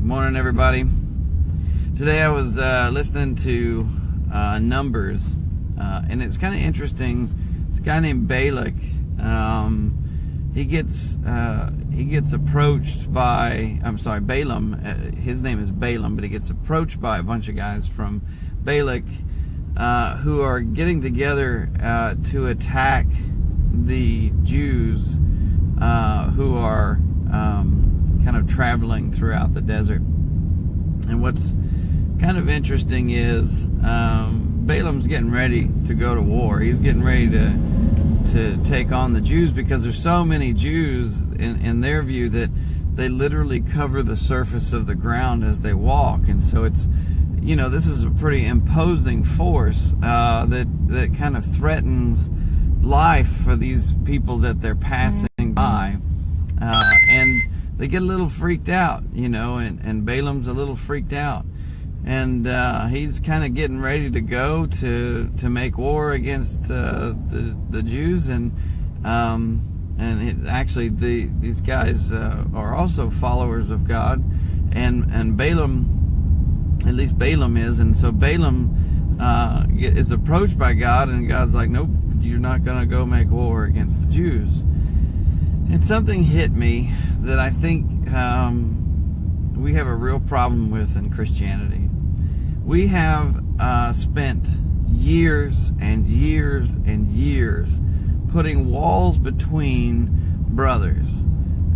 Morning, everybody. Today I was listening to Numbers, and it's kind of interesting. It's a guy named Balak. He gets approached by, Balaam. His name is Balaam, but he gets approached by a bunch of guys from Balak who are getting together to attack the Jews who are kind of traveling throughout the desert. And what's kind of interesting is Balaam's getting ready to go to war. He's getting ready to take on the Jews because there's so many Jews in their view that they literally cover the surface of the ground as they walk. And so it's, this is a pretty imposing force that kind of threatens life for these people that they're passing by. And they get a little freaked out, and Balaam's a little freaked out. And he's kind of getting ready to go to make war against the Jews. And these guys are also followers of God. And Balaam, at least Balaam is. And so Balaam is approached by God, and God's like, nope, you're not going to go make war against the Jews. And something hit me that I think we have a real problem with in Christianity. We have spent years and years and years putting walls between brothers.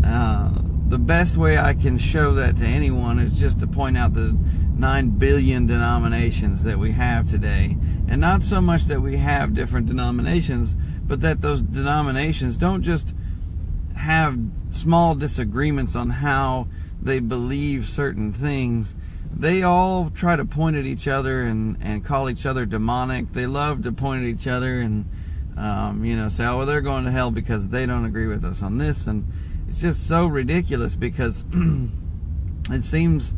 The best way I can show that to anyone is just to point out the 9 billion denominations that we have today. And not so much that we have different denominations, but that those denominations don't just have small disagreements on how they believe certain things. They all try to point at each other and call each other demonic. They love to point at each other and say, oh, well, they're going to hell because they don't agree with us on this. And it's just so ridiculous because it seems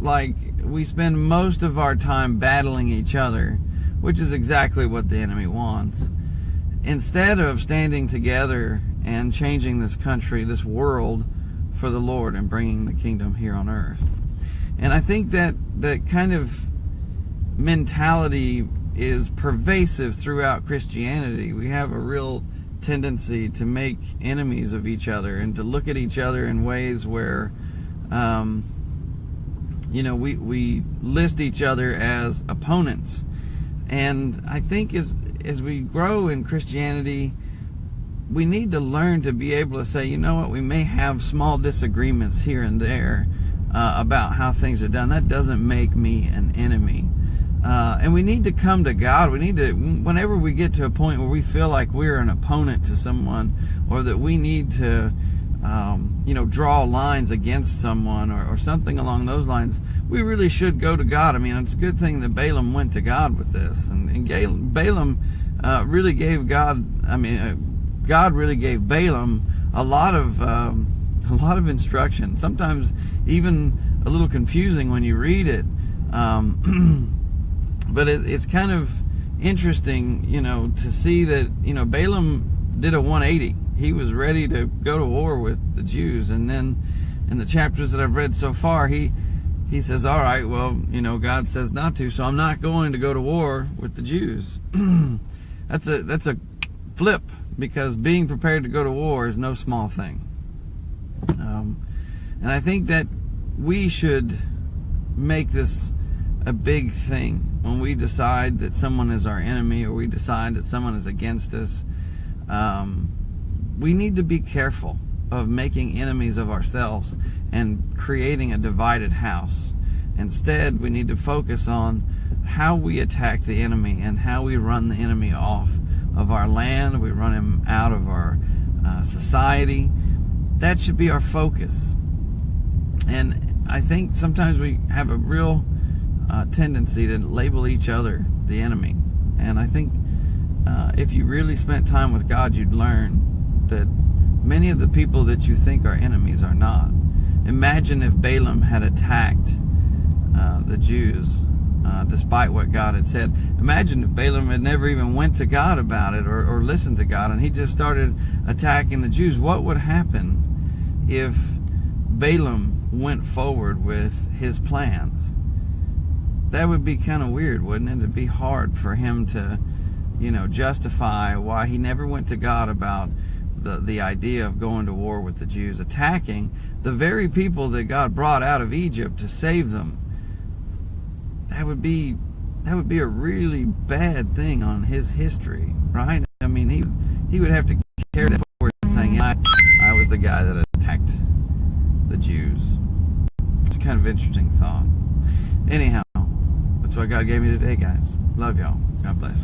like we spend most of our time battling each other, which is exactly what the enemy wants, instead of standing together and changing this country, this world, for the Lord and bringing the kingdom here on earth. And I think that kind of mentality is pervasive throughout Christianity. We have a real tendency to make enemies of each other and to look at each other in ways where we list each other as opponents. And I think as we grow in Christianity, we need to learn to be able to say, you know what, we may have small disagreements here and there about how things are done. That doesn't make me an enemy. And we need to come to God. We need to, whenever we get to a point where we feel like we're an opponent to someone, or that we need to draw lines against someone or something along those lines, we really should go to God. I mean, it's a good thing that Balaam went to God with this. And Balaam really gave God really gave Balaam a lot of instruction. Sometimes even a little confusing when you read it. But it's kind of interesting, to see that, Balaam did a 180. He was ready to go to war with the Jews. And then in the chapters that I've read so far, he says, all right, well, God says not to, so I'm not going to go to war with the Jews. That's a flip, because being prepared to go to war is no small thing. And I think that we should make this a big thing when we decide that someone is our enemy, or we decide that someone is against us. We need to be careful of making enemies of ourselves and creating a divided house. Instead, we need to focus on how we attack the enemy and how we run the enemy off of our land. We run him out of our society. That should be our focus. And I think sometimes we have a real tendency to label each other the enemy. And I think if you really spent time with God, you'd learn that many of the people that you think are enemies are not. Imagine if Balaam had attacked the Jews despite what God had said. Imagine if Balaam had never even went to God about it or listened to God, and he just started attacking the Jews. What would happen if Balaam went forward with his plans. That would be kind of weird, wouldn't it? It'd be hard for him to, justify why he never went to God about the idea of going to war with the Jews, attacking the very people that God brought out of Egypt to save them. That would be a really bad thing on his history, right? I mean, he would have to carry that forward, saying, I was the guy that attacked the Jews. It's kind of an interesting thought. Anyhow, that's what God gave me today, guys. Love y'all. God bless.